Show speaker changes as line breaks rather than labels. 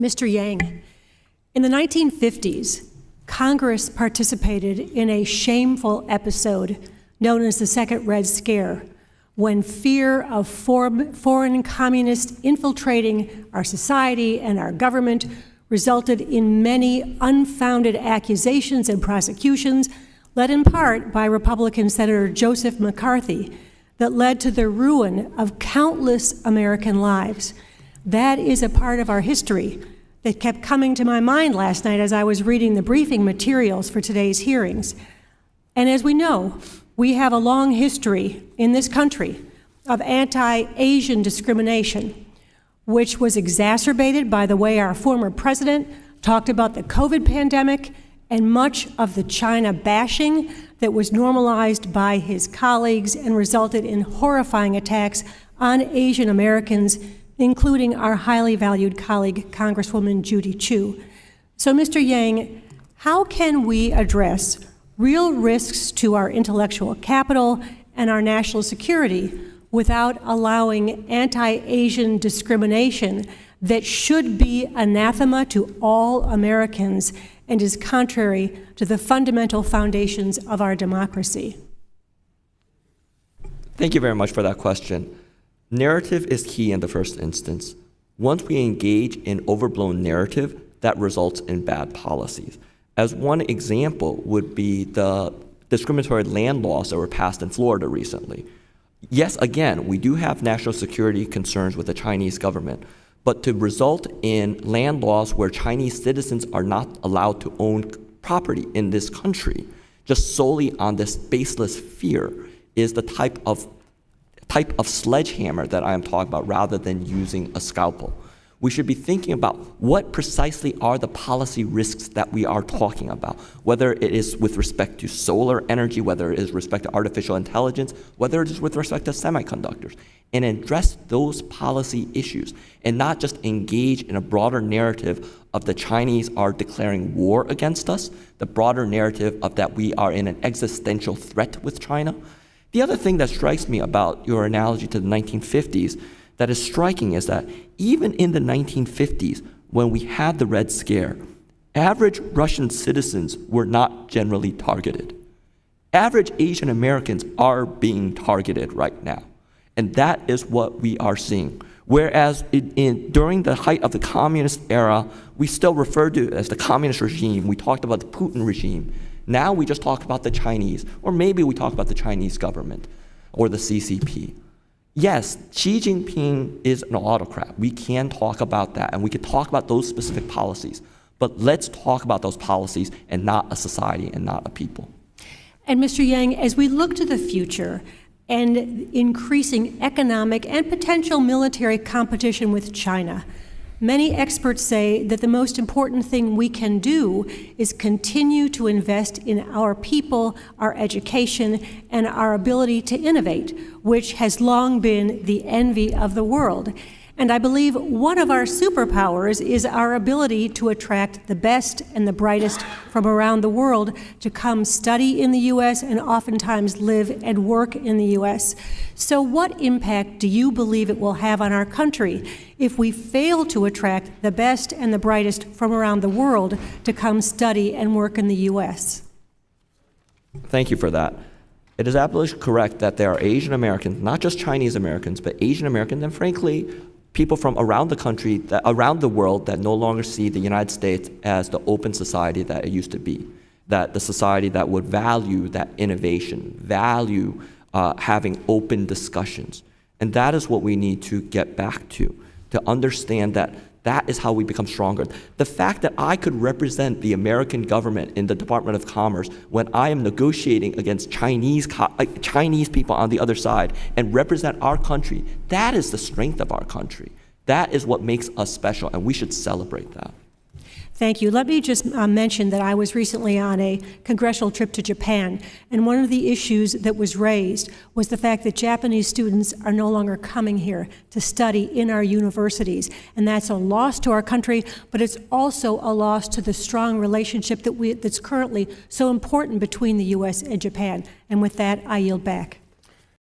Mr. Yang, in the 1950s, Congress participated in a shameful episode known as the Second Red Scare, when fear of foreign communists infiltrating our society and our government resulted in many unfounded accusations and prosecutions, led in part by Republican Senator Joseph McCarthy, that led to the ruin of countless American lives. That is a part of our history that kept coming to my mind last night as I was reading the briefing materials for today's hearings. And as we know, we have a long history in this country of anti-Asian discrimination, which was exacerbated by the way our former president talked about the COVID pandemic and much of the China bashing that was normalized by his colleagues and resulted in horrifying attacks on Asian Americans, including our highly valued colleague, Congresswoman Judy Chu. So, Mr. Yang, how can we address real risks to our intellectual capital and our national security without allowing anti-Asian discrimination that should be anathema to all Americans and is contrary to the fundamental foundations of our democracy?
Thank you very much for that question. Narrative is key in the first instance. Once we engage in overblown narrative, that results in bad policies. As one example would be the discriminatory land laws that were passed in Florida recently. Yes, again, we do have national security concerns with the Chinese government, but to result in land laws where Chinese citizens are not allowed to own property in this country, just solely on this baseless fear, is the type of sledgehammer that I am talking about rather than using a scalpel. We should be thinking about what precisely are the policy risks that we are talking about, whether it is with respect to solar energy, whether it is with respect to artificial intelligence, whether it is with respect to semiconductors, and address those policy issues and not just engage in a broader narrative of the Chinese are declaring war against us, the broader narrative of that we are in an existential threat with China. The other thing that strikes me about your analogy to the 1950s that is striking is that even in the 1950s, when we had the Red Scare, average Russian citizens were not generally targeted. Average Asian Americans are being targeted right now. And that is what we are seeing. Whereas during the height of the communist era, we still referred to it as the communist regime. We talked about the Putin regime. Now we just talk about the Chinese, or maybe we talk about the Chinese government or the CCP. Yes, Xi Jinping is an autocrat. We can talk about that, and we can talk about those specific policies. But let's talk about those policies and not a society and not a people.
And Mr. Yang, as we look to the future and increasing economic and potential military competition with China, many experts say that the most important thing we can do is continue to invest in our people, our education, and our ability to innovate, which has long been the envy of the world. And I believe one of our superpowers is our ability to attract the best and the brightest from around the world to come study in the U.S. and oftentimes live and work in the U.S. So what impact do you believe it will have on our country if we fail to attract the best and the brightest from around the world to come study and work in the U.S.?
Thank you for that. It is absolutely correct that there are Asian Americans, not just Chinese Americans, but Asian Americans, and frankly, people from around the country, around the world, that no longer see the United States as the open society that it used to be, that the society that would value that innovation, value having open discussions. And that is what we need to get back to understand that that is how we become stronger. The fact that I could represent the American government in the Department of Commerce when I am negotiating against Chinese people on the other side and represent our country, that is the strength of our country. That is what makes us special, and we should celebrate that.
Thank you. Let me just mention that I was recently on a congressional trip to Japan, and one of the issues that was raised was the fact that Japanese students are no longer coming here to study in our universities, and that's a loss to our country, but it's also a loss to the strong relationship that's currently so important between the U.S. and Japan. And with that, I yield back.